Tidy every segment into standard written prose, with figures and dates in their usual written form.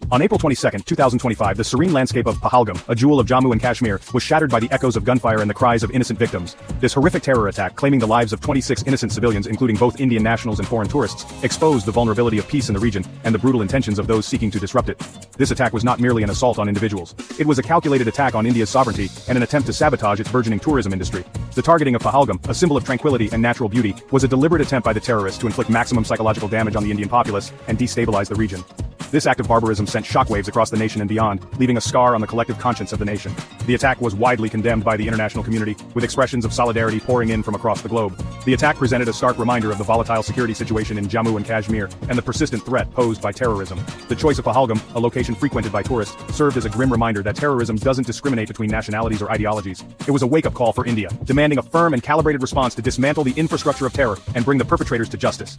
On April 22, 2025, the serene landscape of Pahalgam, a jewel of Jammu and Kashmir, was shattered by the echoes of gunfire and the cries of innocent victims. This horrific terror attack, claiming the lives of 26 innocent civilians including both Indian nationals and foreign tourists, exposed the vulnerability of peace in the region and the brutal intentions of those seeking to disrupt it. This attack was not merely an assault on individuals. It was a calculated attack on India's sovereignty and an attempt to sabotage its burgeoning tourism industry. The targeting of Pahalgam, a symbol of tranquility and natural beauty, was a deliberate attempt by the terrorists to inflict maximum psychological damage on the Indian populace and destabilize the region. This act of barbarism sent shockwaves across the nation and beyond, leaving a scar on the collective conscience of the nation. The attack was widely condemned by the international community, with expressions of solidarity pouring in from across the globe. The attack presented a stark reminder of the volatile security situation in Jammu and Kashmir and the persistent threat posed by terrorism. The choice of Pahalgam, a location frequented by tourists, served as a grim reminder that terrorism doesn't discriminate between nationalities or ideologies. It was a wake-up call for India, demanding a firm and calibrated response to dismantle the infrastructure of terror and bring the perpetrators to justice.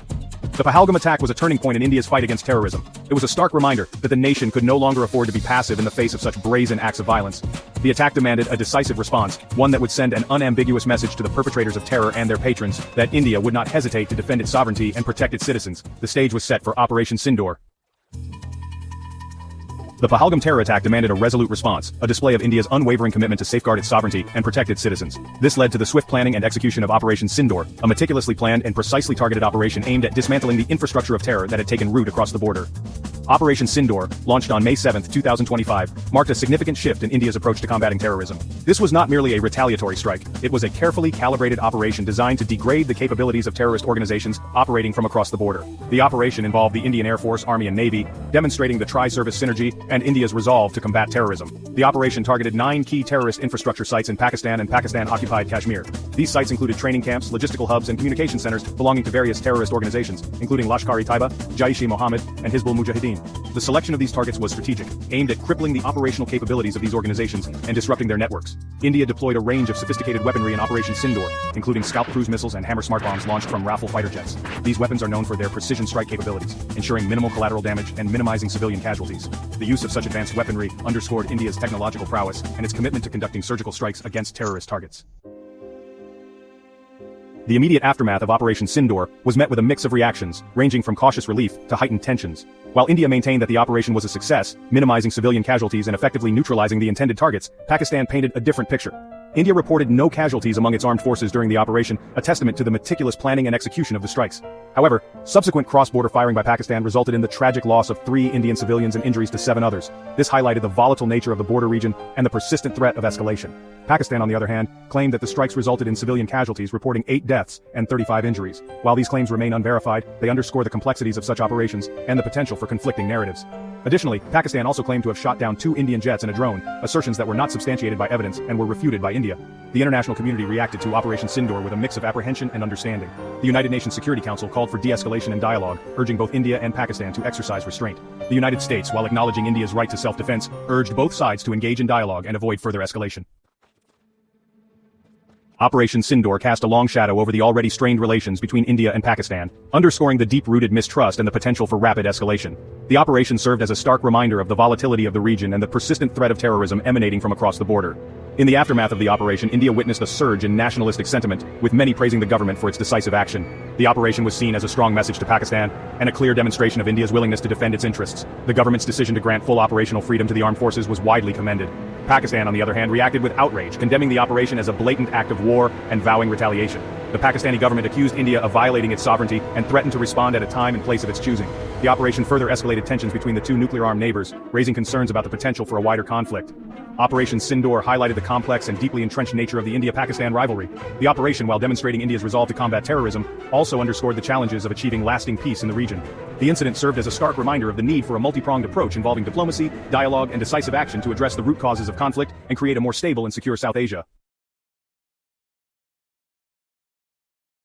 The Pahalgam attack was a turning point in India's fight against terrorism. It was a stark reminder that the nation could no longer afford to be passive in the face of such brazen acts of violence. The attack demanded a decisive response, one that would send an unambiguous message to the perpetrators of terror and their patrons that India would not hesitate to defend its sovereignty and protect its citizens. The stage was set for Operation Sindoor. The Pahalgam terror attack demanded a resolute response, a display of India's unwavering commitment to safeguard its sovereignty and protect its citizens. This led to the swift planning and execution of Operation Sindoor, a meticulously planned and precisely targeted operation aimed at dismantling the infrastructure of terror that had taken root across the border. Operation Sindoor, launched on May 7, 2025, marked a significant shift in India's approach to combating terrorism. This was not merely a retaliatory strike, it was a carefully calibrated operation designed to degrade the capabilities of terrorist organizations operating from across the border. The operation involved the Indian Air Force, Army and Navy, demonstrating the tri-service synergy and India's resolve to combat terrorism. The operation targeted 9 key terrorist infrastructure sites in Pakistan and Pakistan-occupied Kashmir. These sites included training camps, logistical hubs and communication centers belonging to various terrorist organizations, including Lashkar-e-Taiba, Jaish-e-Mohammed, and Hizbul Mujahideen. The selection of these targets was strategic, aimed at crippling the operational capabilities of these organizations and disrupting their networks. India deployed a range of sophisticated weaponry in Operation Sindoor, including Scalp cruise missiles and Hammer smart bombs launched from Rafale fighter jets. These weapons are known for their precision strike capabilities, ensuring minimal collateral damage and minimizing civilian casualties. The use of such advanced weaponry underscored India's technological prowess and its commitment to conducting surgical strikes against terrorist targets. The immediate aftermath of Operation Sindoor was met with a mix of reactions, ranging from cautious relief to heightened tensions. While India maintained that the operation was a success, minimizing civilian casualties and effectively neutralizing the intended targets, Pakistan painted a different picture. India reported no casualties among its armed forces during the operation, a testament to the meticulous planning and execution of the strikes. However, subsequent cross-border firing by Pakistan resulted in the tragic loss of 3 Indian civilians and injuries to 7 others. This highlighted the volatile nature of the border region and the persistent threat of escalation. Pakistan, on the other hand, claimed that the strikes resulted in civilian casualties, reporting 8 deaths and 35 injuries. While these claims remain unverified, they underscore the complexities of such operations and the potential for conflicting narratives. Additionally, Pakistan also claimed to have shot down 2 Indian jets and a drone, assertions that were not substantiated by evidence and were refuted by India. The international community reacted to Operation Sindoor with a mix of apprehension and understanding. The United Nations Security Council called for de-escalation and dialogue, urging both India and Pakistan to exercise restraint. The United States, while acknowledging India's right to self-defense, urged both sides to engage in dialogue and avoid further escalation. Operation Sindoor cast a long shadow over the already strained relations between India and Pakistan, underscoring the deep-rooted mistrust and the potential for rapid escalation. The operation served as a stark reminder of the volatility of the region and the persistent threat of terrorism emanating from across the border. In the aftermath of the operation, India witnessed a surge in nationalistic sentiment, with many praising the government for its decisive action. The operation was seen as a strong message to Pakistan, and a clear demonstration of India's willingness to defend its interests. The government's decision to grant full operational freedom to the armed forces was widely commended. Pakistan, on the other hand, reacted with outrage, condemning the operation as a blatant act of war and vowing retaliation. The Pakistani government accused India of violating its sovereignty and threatened to respond at a time and place of its choosing. The operation further escalated tensions between the 2 nuclear-armed neighbors, raising concerns about the potential for a wider conflict. Operation Sindoor highlighted the complex and deeply entrenched nature of the India-Pakistan rivalry. The operation, while demonstrating India's resolve to combat terrorism, also underscored the challenges of achieving lasting peace in the region. The incident served as a stark reminder of the need for a multi-pronged approach involving diplomacy, dialogue, and decisive action to address the root causes of conflict and create a more stable and secure South Asia.